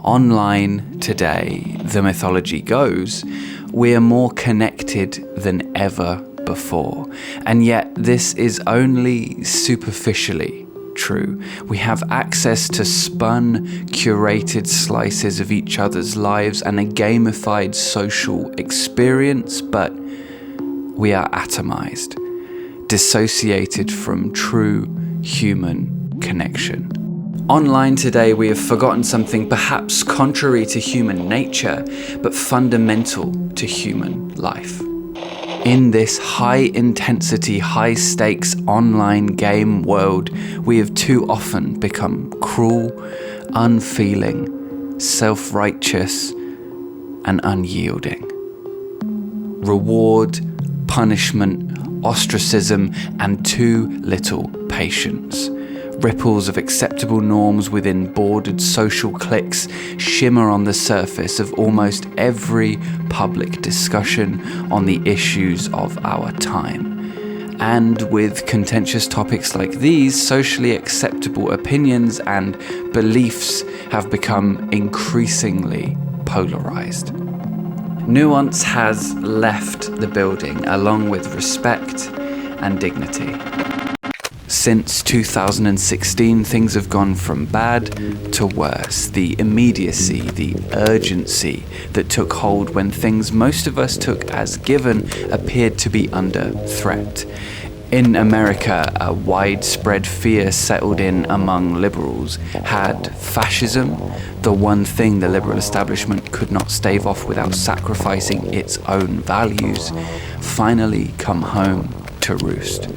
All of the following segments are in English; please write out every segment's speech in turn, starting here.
Online today, the mythology goes, we are more connected than ever before. And yet this is only superficially true. We have access to spun, curated slices of each other's lives and a gamified social experience, but we are atomized, dissociated from true human connection. Online today, we have forgotten something perhaps contrary to human nature, but fundamental to human life. In this high-intensity, high-stakes online game world, we have too often become cruel, unfeeling, self-righteous, and unyielding. Reward, punishment, ostracism, and too little patience. Ripples of acceptable norms within bordered social cliques shimmer on the surface of almost every public discussion on the issues of our time. And with contentious topics like these, socially acceptable opinions and beliefs have become increasingly polarized. Nuance has left the building along with respect and dignity. Since 2016, things have gone from bad to worse. The immediacy, the urgency that took hold when things most of us took as given appeared to be under threat. In America, a widespread fear settled in among liberals. Had fascism, the one thing the liberal establishment could not stave off without sacrificing its own values, finally come home to roost?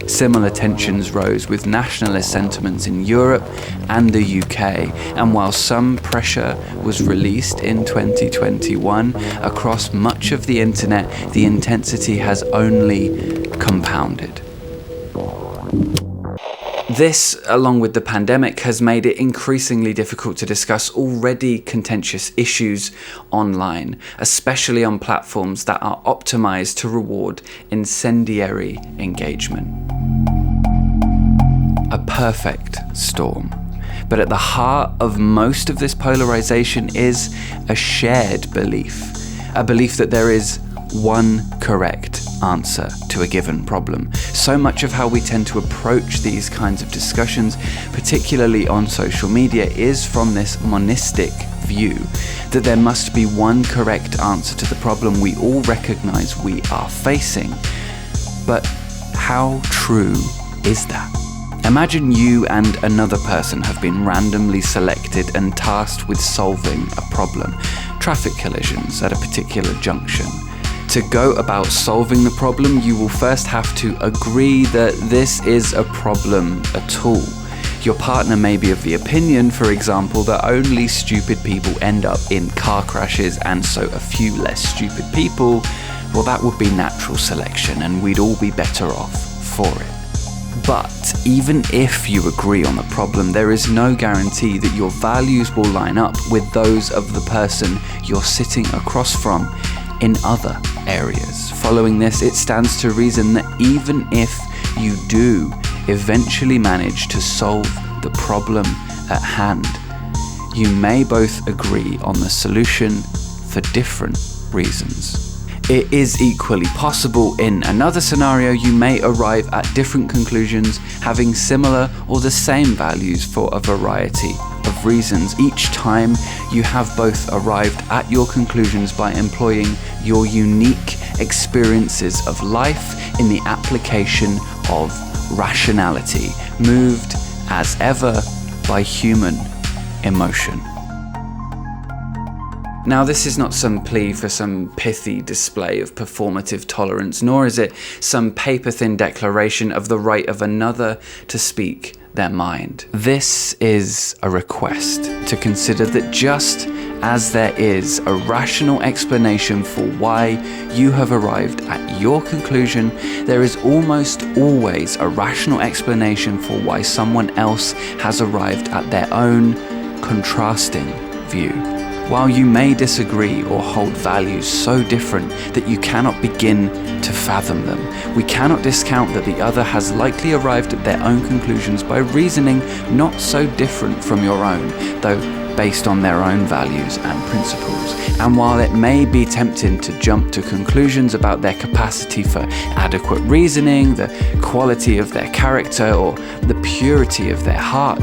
Similar tensions rose with nationalist sentiments in Europe and the UK, and while some pressure was released in 2021 across much of the internet, the intensity has only compounded. This, along with the pandemic, has made it increasingly difficult to discuss already contentious issues online, especially on platforms that are optimized to reward incendiary engagement. A perfect storm. But at the heart of most of this polarization is a shared belief. A belief that there is one correct answer to a given problem. So much of how we tend to approach these kinds of discussions, particularly on social media, is from this monistic view that there must be one correct answer to the problem we all recognize we are facing. But how true is that? Imagine you and another person have been randomly selected and tasked with solving a problem, traffic collisions at a particular junction. To go about solving the problem, you will first have to agree that this is a problem at all. Your partner may be of the opinion, for example, that only stupid people end up in car crashes, and so a few less stupid people, well, that would be natural selection and we'd all be better off for it. But even if you agree on the problem, there is no guarantee that your values will line up with those of the person you're sitting across from in other areas. Following this, it stands to reason that even if you do eventually manage to solve the problem at hand, you may both agree on the solution for different reasons. It is equally possible in another scenario you may arrive at different conclusions, having similar or the same values for a variety of reasons. Each time you have both arrived at your conclusions by employing your unique experiences of life in the application of rationality, moved as ever by human emotion. Now, this is not some plea for some pithy display of performative tolerance, nor is it some paper-thin declaration of the right of another to speak their mind. This is a request to consider that just as there is a rational explanation for why you have arrived at your conclusion, there is almost always a rational explanation for why someone else has arrived at their own contrasting view. While you may disagree or hold values so different that you cannot begin to fathom them, we cannot discount that the other has likely arrived at their own conclusions by reasoning not so different from your own, though based on their own values and principles. And while it may be tempting to jump to conclusions about their capacity for adequate reasoning, the quality of their character, or the purity of their heart,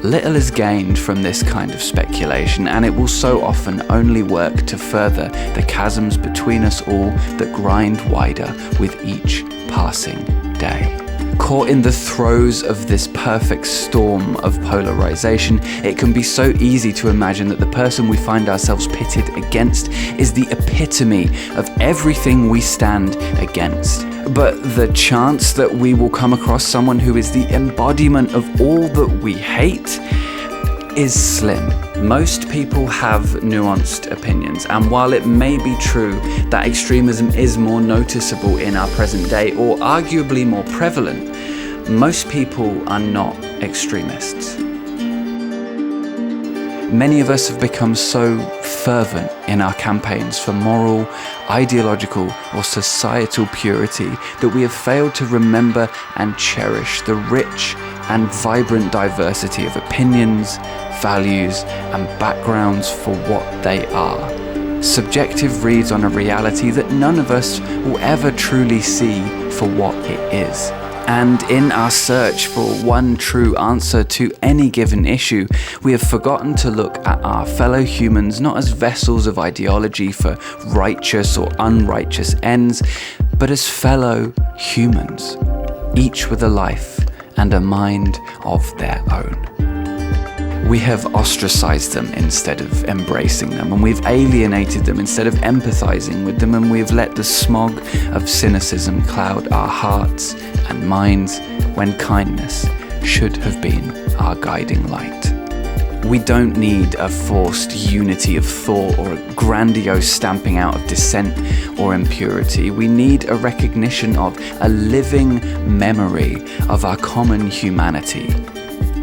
little is gained from this kind of speculation, and it will so often only work to further the chasms between us all that grind wider with each passing day. Caught in the throes of this perfect storm of polarization, it can be so easy to imagine that the person we find ourselves pitted against is the epitome of everything we stand against. But the chance that we will come across someone who is the embodiment of all that we hate is slim. Most people have nuanced opinions, and while it may be true that extremism is more noticeable in our present day, or arguably more prevalent, most people are not extremists. Many of us have become so fervent in our campaigns for moral, ideological, or societal purity that we have failed to remember and cherish the rich and vibrant diversity of opinions, values, and backgrounds for what they are. Subjective reads on a reality that none of us will ever truly see for what it is. And in our search for one true answer to any given issue, we have forgotten to look at our fellow humans not as vessels of ideology for righteous or unrighteous ends, but as fellow humans, each with a life and a mind of their own. We have ostracized them instead of embracing them, and we've alienated them instead of empathizing with them, and we've let the smog of cynicism cloud our hearts and minds when kindness should have been our guiding light. We don't need a forced unity of thought or a grandiose stamping out of dissent or impurity. We need a recognition of a living memory of our common humanity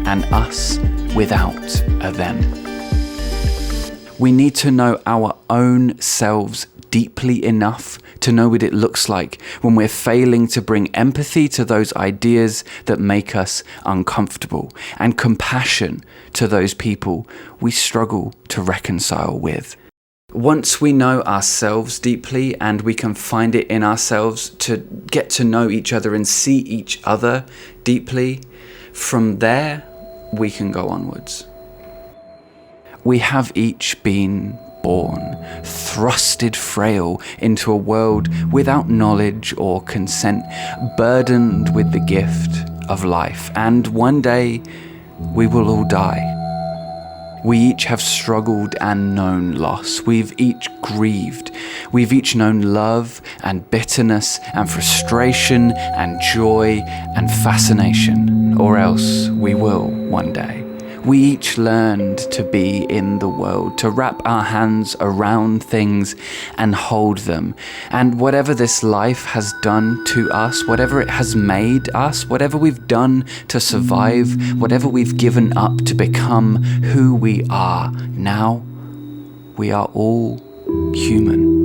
and us without a them. We need to know our own selves deeply enough to know what it looks like when we're failing to bring empathy to those ideas that make us uncomfortable, and compassion to those people we struggle to reconcile with. Once we know ourselves deeply and we can find it in ourselves to get to know each other and see each other deeply, from there we can go onwards. We have each been born, thrusted frail into a world without knowledge or consent, burdened with the gift of life, and one day we will all die. We each have struggled and known loss. We've each grieved. We've each known love and bitterness and frustration and joy and fascination, or else we will one day. We each learned to be in the world, to wrap our hands around things and hold them. And whatever this life has done to us, whatever it has made us, whatever we've done to survive, whatever we've given up to become who we are now, we are all human.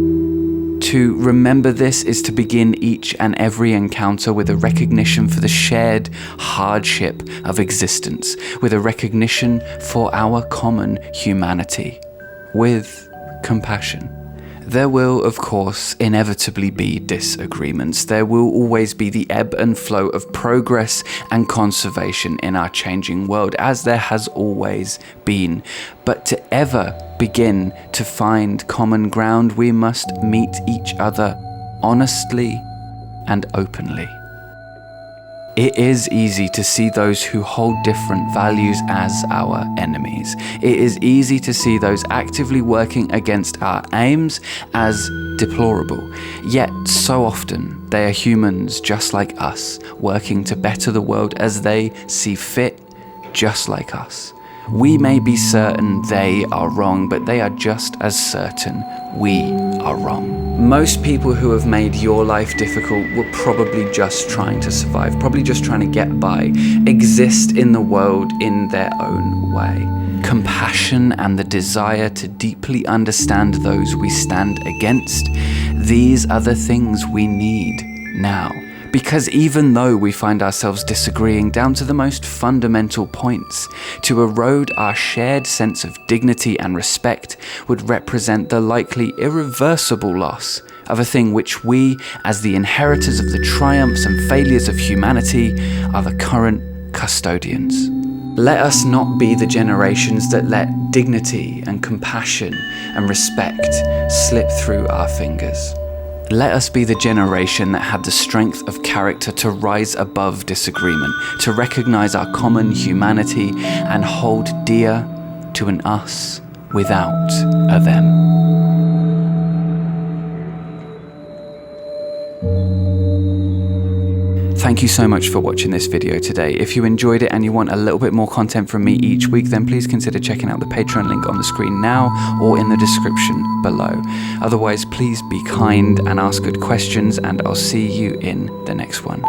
To remember this is to begin each and every encounter with a recognition for the shared hardship of existence, with a recognition for our common humanity, with compassion. There will, of course, inevitably be disagreements. There will always be the ebb and flow of progress and conservation in our changing world, as there has always been. But to ever begin to find common ground, we must meet each other honestly and openly. It is easy to see those who hold different values as our enemies. It is easy to see those actively working against our aims as deplorable. Yet, so often, they are humans just like us, working to better the world as they see fit, just like us. We may be certain they are wrong, but they are just as certain we are wrong. Most people who have made your life difficult were probably just trying to survive, probably just trying to get by, exist in the world in their own way. Compassion and the desire to deeply understand those we stand against, these are the things we need now. Because even though we find ourselves disagreeing down to the most fundamental points, to erode our shared sense of dignity and respect would represent the likely irreversible loss of a thing which we, as the inheritors of the triumphs and failures of humanity, are the current custodians. Let us not be the generations that let dignity and compassion and respect slip through our fingers. Let us be the generation that had the strength of character to rise above disagreement, to recognize our common humanity and hold dear to an us without a them. Thank you so much for watching this video today. If you enjoyed it and you want a little bit more content from me each week, then please consider checking out the Patreon link on the screen now or in the description below. Otherwise, please be kind and ask good questions, and I'll see you in the next one.